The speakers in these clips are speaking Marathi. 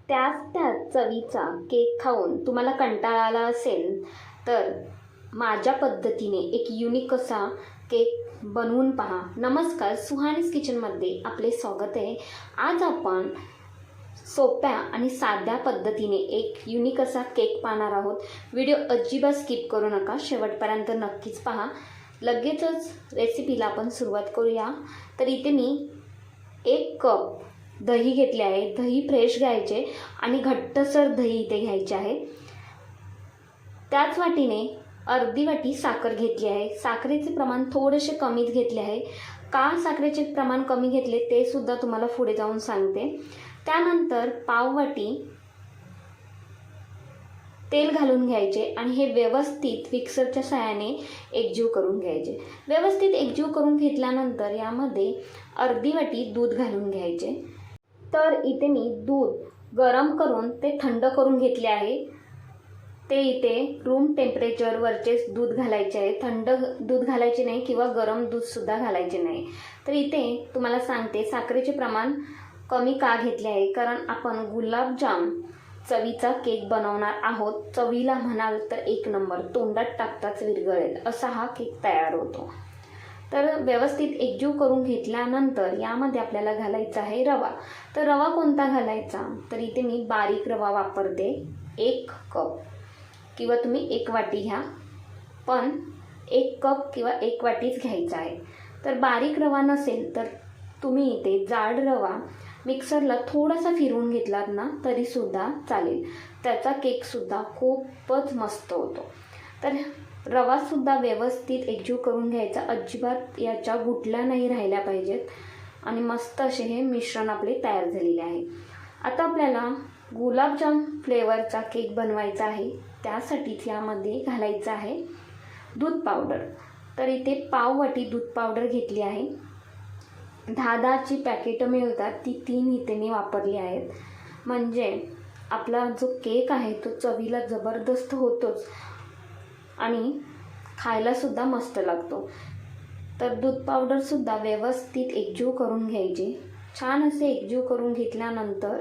त्याच चवीचा केक खाऊन तुम्हाला कंटाळा आला असेल तर माझ्या पद्धतीने एक युनिक असा केक बनवून पहा. नमस्कार, सुहानीज किचनमध्ये आपले स्वागत आहे. आज आपण सोप्या आणि साध्या पद्धतीने एक युनिक असा केक पाहणार आहोत. व्हिडिओ अजिबात स्किप करू नका, शेवटपर्यंत नक्कीच पहा. लगेचच रेसिपीला आपण सुरुवात करूया. तर इथे मी 1 कप दही घेतले आहे. दही फ्रेश घ्यायचे आणि घट्टसर दही इथे घ्यायचे आहे. त्याच वाटीने अर्धी वाटी साखर घेतली आहे. साखरेचे प्रमाण थोडेसे कमीच घेतले आहे. का साखरेचे प्रमाण कमी घेतले ते सुद्धा तुम्हाला पुढे जाऊन सांगते. त्यानंतर पाव वाटी तेल घालून घ्यायचे आणि हे व्यवस्थित मिक्सरच्या सहाय्याने एकजीव करून घ्यायचे. व्यवस्थित एकजीव करून घेतल्यानंतर यामध्ये अर्धी वाटी दूध घालून घ्यायचे. तर इथे मी दूध गरम करून ते थंड करून घेतले आहे. ते इथे रूम टेम्परेचरवरचेच दूध घालायचे आहे. थंड दूध घालायचे नाही किंवा गरम दूधसुद्धा घालायचे नाही. तर इथे तुम्हाला सांगते साखरेचे प्रमाण कमी का घेतले आहे, कारण आपण गुलाबजाम चवीचा केक बनवणार आहोत. चवीला म्हणाल तर 1 नंबर, तोंडात टाकताच विरघळेल असा हा केक तयार होतो. तर व्यवस्थित एकजीव करून घेतल्यानंतर यामध्ये आपल्याला घालायचा आहे रवा. तर रवा कोणता घालायचा, तर इथे मी बारीक रवा वापरते. 1 कप किंवा तुम्ही 1 वाटी घ्या, पण 1 कप किंवा 1 वाटीच घ्यायचा आहे. तर बारीक रवा नसेल तर तुम्ही इथे जाड रवा मिक्सरला थोडासा फिरवून घेतलात ना तरीसुद्धा चालेल. त्याचा केकसुद्धा खूपच मस्त होतो. तर रवासुद्धा व्यवस्थित एकजीव करून घ्यायचा. अजिबात याच्या गुठल्या नाही राहिल्या पाहिजेत आणि मस्त असे हे मिश्रण आपले तयार झालेले आहे. आता आपल्याला गुलाबजाम फ्लेवरचा केक बनवायचा आहे. त्यासाठीच यामध्ये घालायचं आहे दूध पावडर. तर इथे पाव वाटी दूध पावडर घेतली आहे. 10-10ची पॅकेटं मिळतात, ती 3 इथे मी वापरली आहेत. म्हणजे आपला जो केक आहे तो चवीला जबरदस्त होतोच आणि खायलासुद्धा मस्त लागतो. तर दूध पावडरसुद्धा व्यवस्थित एकजीव करून घ्यायचे. छान असे एकजीव करून घेतल्यानंतर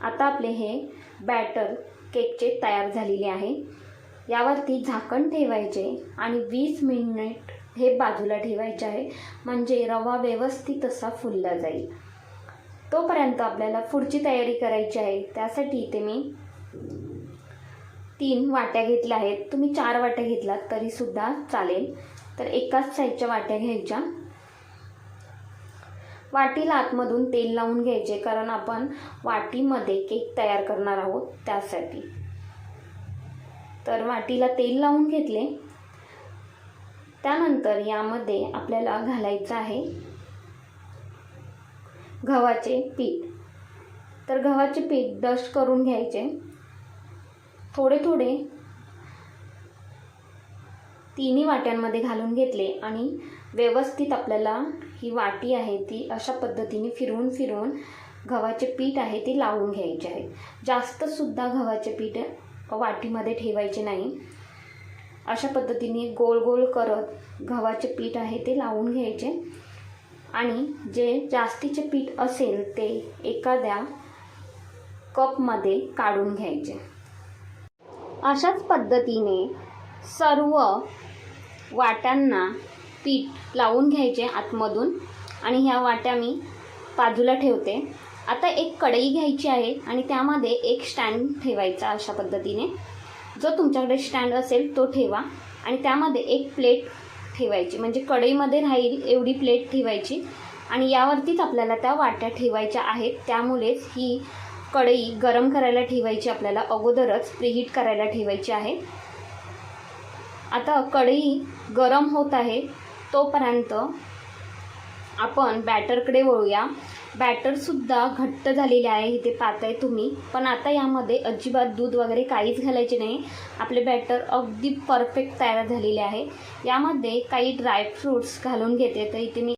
आता आपले हे बॅटर केकचे तयार झालेले आहे. यावरती झाकण ठेवायचे आणि 20 मिनिट हे बाजूला ठेवायचे आहे, म्हणजे रवा व्यवस्थित असा फुलला जाईल. तोपर्यंत आपल्याला पुढची तयारी करायची आहे. त्यासाठी इथे मी 3 वाट्या घेतल्या आहेत. तुम्ही 4 वाट्या घेतलात तरीसुद्धा चालेल. तर एकाच साईजच्या वाट्या घ्यायच्या. वाटीला आतमधून तेल लावून घ्यायचे, कारण आपण वाटीमध्ये केक तयार करणार आहोत त्यासाठी. तर वाटीला तेल लावून घेतले. त्यानंतर यामध्ये आपल्याला घालायचं आहे गव्हाचे पीठ. तर गव्हाचे पीठ डस्ट करून घ्यायचे. थोडे थोडे तिन्ही वाट्यांमध्ये घालून घेतले आणि व्यवस्थित आपल्याला ही वाटी आहे ती अशा पद्धतीने फिरवून फिरवून गव्हाचे पीठ आहे ती लावून घ्यायचे आहे. जास्तसुद्धा गव्हाचे पीठ वाटीमध्ये ठेवायचे नाही. अशा पद्धतीने गोल गोल करत गव्हाचे पीठ आहे ते लावून घ्यायचे आणि जे जास्तीचे पीठ असेल ते एखाद्या कपमध्ये काढून घ्यायचे. अशाच पद्धतीने सर्व वाट्यांना पीठ लावून घ्यायचे आतमधून आणि ह्या वाट्या मी बाजूला ठेवते. आता एक कढई घ्यायची आहे आणि त्यामध्ये एक स्टँड ठेवायचा. अशा पद्धतीने जो तुमच्याकडे स्टँड असेल तो ठेवा आणि त्यामध्ये एक प्लेट ठेवायची, म्हणजे कढईमध्ये राहील एवढी प्लेट ठेवायची आणि यावरतीच आपल्याला त्या वाट्या ठेवायच्या आहेत. त्यामुळेच ही कढई गरम करायला ठेवायची, आपल्याला अगोदरच प्रीहीट करायला ठेवायची आहे. आता कढई गरम होत आहे तोपर्यंत आपण बॅटरकडे वळूया. बॅटरसुद्धा घट्ट झालेले आहे, इथे पाहताय तुम्ही. पण आता यामध्ये अजिबात दूध वगैरे काहीच घालायचे नाही. आपले बॅटर अगदी परफेक्ट तयार झालेले आहे. यामध्ये काही ड्रायफ्रूट्स घालून घेते. तर इथे मी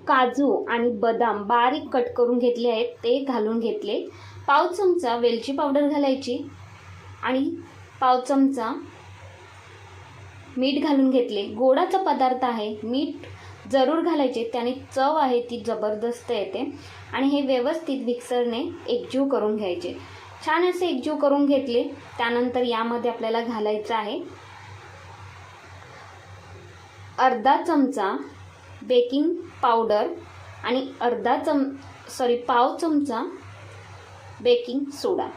काजू आणि बदाम बारीक कट करून घेतले आहेत, ते घालून घेतले. पाव चमचा वेलची पावडर घालायची आणि पाव चमचा मीठ घालून घेतले. गोडाचा पदार्थ आहे, मीठ जरूर घालायचे, त्याने चव आहे ती जबरदस्त येते. आणि हे व्यवस्थित मिक्सरने एकजीव करून घ्यायचे. छान असे एकजीव करून घेतले. त्यानंतर यामध्ये आपल्याला घालायचं आहे अर्धा चमचा बेकिंग पावडर आणि पाव चमचा बेकिंग सोडा.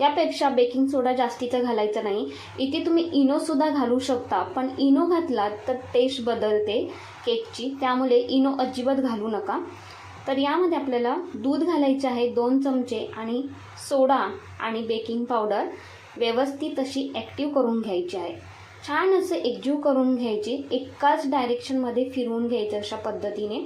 यापेक्षा बेकिंग सोडा जास्तीचा घालायचा नाही. इथे तुम्ही इनोसुद्धा घालू शकता, पण इनो घातलात तर टेस्ट बदलते केकची, त्यामुळे इनो अजिबात घालू नका. तर यामध्ये आपल्याला दूध घालायचे आहे 2 चमचे आणि सोडा आणि बेकिंग पावडर व्यवस्थित अशी ॲक्टिव्ह करून घ्यायची आहे. छान असे एकजीव करून घ्यायचे, एकाच डायरेक्शनमध्ये फिरवून घ्यायचं अशा पद्धतीने.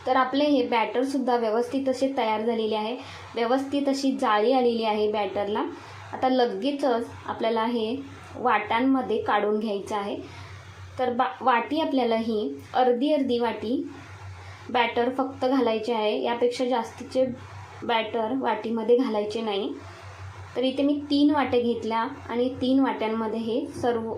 तर आपले हे बॅटरसुद्धा व्यवस्थित असे तयार झालेले आहे. व्यवस्थित अशी जाळी आलेली आहे बॅटरला. आता लगेचच आपल्याला हे वाट्यांमध्ये काढून घ्यायचं आहे. तर वाटी आपल्याला ही अर्धी वाटी बॅटर फक्त घालायचे आहे. यापेक्षा जास्तीचे बॅटर वाटीमध्ये घालायचे नाही. तर इथे मी 3 वाट्या घेतल्या आणि 3 वाट्यांमध्ये हे सर्व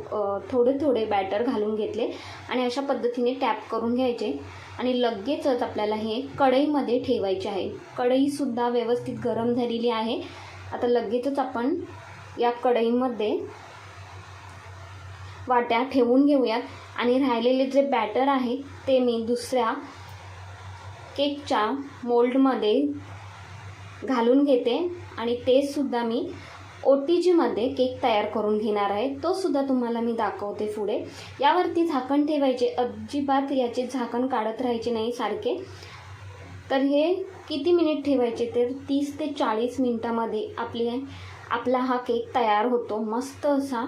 थोडे बॅटर घालून घेतले आणि अशा पद्धतीने टॅप करून घ्यायचे. आणि लगेचच आपल्याला हे कढईमध्ये ठेवायचे आहे. कढईसुद्धा व्यवस्थित गरम झालेली आहे. आता लगेचच आपण या कढईमध्ये वाट्या ठेवून घेऊयात आणि राहिलेले जे बॅटर आहे ते मी दुसऱ्या केकच्या मोल्डमध्ये घालून घेते आणि ते सुद्धा मी OTGमध्ये केक तयार करून घेणार आहे. तो सुद्धा तुम्हाला मी दाखवते पुढे. यावरती झाकण ठेवायचे, अजिबात याचे झाकण काढत राहायचे नाही सारखे. तर हे किती मिनिट ठेवायचे, तर 30 ते 40 मिनिटामध्ये आपला हा केक तयार होतो. मस्त असा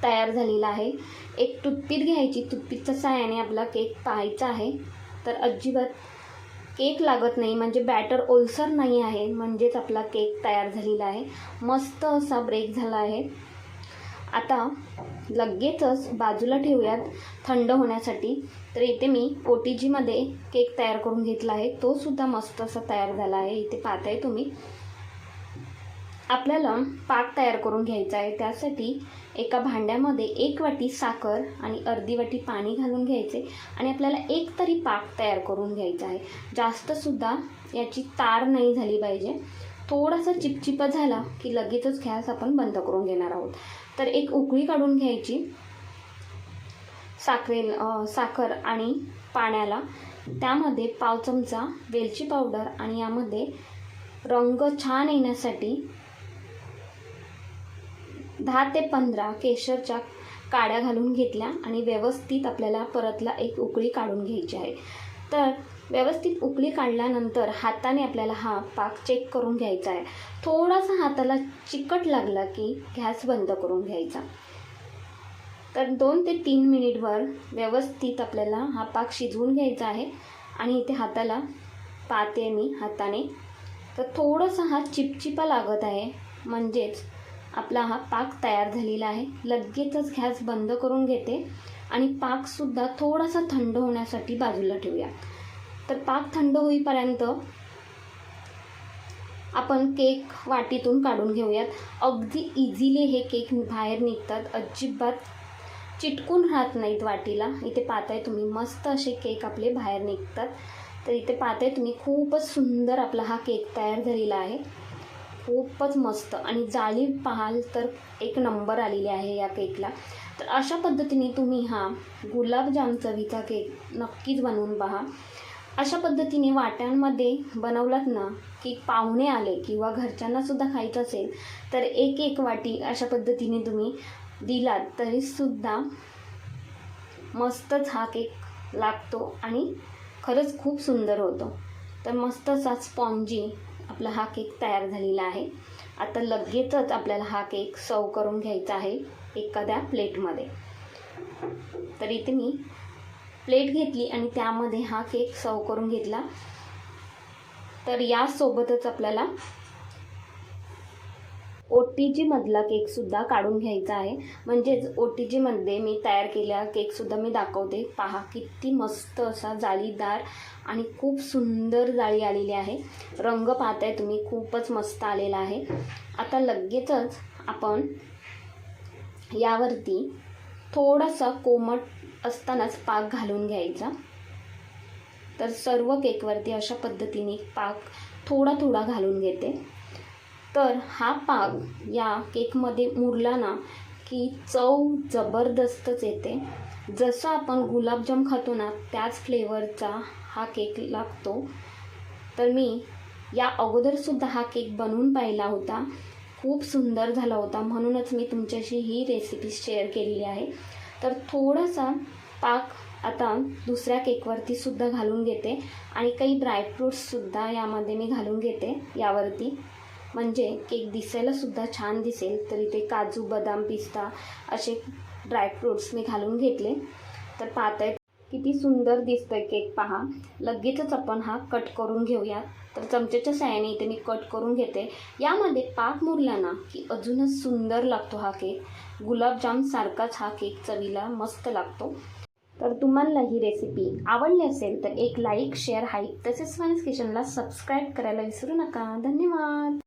तयार झालेला आहे. एक टूथपिक घ्यायची, टूथपिकच्या साहाय्याने आपला केक पाहायचा आहे. तर अजिबात केक लागत नाही, म्हणजे बॅटर ओलसर नाही आहे, म्हणजेच आपला केक तयार झालेला आहे. मस्त असा ब्रेक झाला आहे. आता लगेचच बाजूला ठेवूयात थंड होण्यासाठी. तर इथे मी OTGमध्ये केक तयार करून घेतला आहे. तो सुद्धा मस्त असा तयार झाला आहे. इथे पाहताय तुम्ही. आपल्याला पाक तयार करून घ्यायचा आहे. त्यासाठी एका भांड्यामध्ये 1 वाटी साखर आणि अर्धी वाटी पाणी घालून घ्यायचे आणि आपल्याला एक तरी पाक तयार करून घ्यायचा आहे. जास्तसुद्धा याची तार नाही झाली पाहिजे. थोडासा चिपचिपा झाला की लगेचच गॅस आपण बंद करून घेणार आहोत. तर एक उकळी काढून घ्यायची साखर आणि पाण्याला. त्यामध्ये पाव चमचा वेलची पावडर आणि यामध्ये रंग छान येण्यासाठी 10 ते 15 केशरच्या काड्या घालून घेतल्या आणि व्यवस्थित आपल्याला परतला एक उकळी काढून घ्यायची आहे. तर व्यवस्थित उकळी काढल्यानंतर हाताने आपल्याला हा पाक चेक करून घ्यायचा आहे. थोडासा हाताला चिकट लागला की गॅस बंद करून घ्यायचा. तर 2 ते 3 मिनिटवर व्यवस्थित आपल्याला हा पाक शिजवून घ्यायचा आहे. आणि इथे हाताला पाहते मी हाताने, तर थोडासा हा चिपचिपा लागत आहे, म्हणजेच आपला हा पाक तयार झालेला आहे. लगेचच गॅस बंद करून घेते आणि पाकसुद्धा थोडासा थंड होण्यासाठी बाजूला ठेवूया. तर पाक थंड होईपर्यंत आपण केक वाटीतून काढून घेऊयात. अगदी इझिली हे केक बाहेर निघतात, अजिबात चिटकून राहत नाहीत वाटीला. इथे पाहताय तुम्ही, मस्त असे केक आपले बाहेर निघतात. तर इथे पाहताय तुम्ही, खूपच सुंदर आपला हा केक तयार झालेला आहे. खूपच मस्त आणि जाळी पाहाल तर एक नंबर आलेली आहे या केकला. तर अशा पद्धतीने तुम्ही हा गुलाबजाम चवीचा केक नक्कीच बनवून पहा. अशा पद्धतीने वाट्यांमध्ये बनवलात ना की पाहुणे आले किंवा घरच्यांनासुद्धा खायचं असेल तर एक वाटी अशा पद्धतीने तुम्ही दिलात तरीसुद्धा मस्तच हा केक लागतो आणि खरंच खूप सुंदर होतो. तर मस्त असा स्पॉन्जी आपला हा केक तयार झालेला आहे. आता लगेचच आपल्याला हा केक सर्व करून घ्यायचा आहे एखाद्या प्लेटमध्ये. तर इथे मी प्लेट घेतली आणि त्यामध्ये हा केक सर्व करून घेतला. तर यासोबतच आपल्याला OTGमधला केकसुद्धा काढून घ्यायचा आहे. म्हणजेच OTGमध्ये मी तयार केलेला केकसुद्धा मी दाखवते. पहा किती मस्त असा जाळीदार आणि खूप सुंदर जाळी आलेली आहे. रंग पाहताय तुम्ही, खूपच मस्त आलेला आहे. आता लगेचच आपण यावरती थोडासा कोमट असतानाच पाक घालून घ्यायचा. तर सर्व केकवरती अशा पद्धतीने पाक थोडा थोडा घालून घेते. तर हा पाक या केकमध्ये मुरला ना की चव जबरदस्तच येते. जसं आपण गुलाबजाम खातो ना त्याच फ्लेवरचा हा केक लागतो. तर मी या अगोदरसुद्धा हा केक बनवून पाहिला होता, खूप सुंदर झाला होता, म्हणूनच मी तुमच्याशी ही रेसिपी शेअर केलेली आहे. तर थोडासा पाक आता दुसऱ्या केकवरती सुद्धा घालून घेते आणि काही ड्रायफ्रूट्ससुद्धा यामध्ये मी घालून घेते यावरती, म्हणजे केक दिसायलासुद्धा छान दिसेल. तर इथे काजू, बदाम, पिस्ता असे ड्रायफ्रूट्स मी घालून घेतले. तर पाहताय किती सुंदर दिसतोय केक पहा. लगेचच आपण हा कट करून घेऊया. तर चमच्याच्या साहाय्याने इथे मी कट करून घेते. यामध्ये पाक मुरला ना की अजूनच सुंदर लागतो हा केक. गुलाबजामसारखाच हा केक चवीला मस्त लागतो. तर तुम्हाला ही रेसिपी आवडली असेल तर एक लाईक, शेअर, हाईक तसेच स्वानस किचनला सबस्क्राईब करायला विसरू नका. धन्यवाद.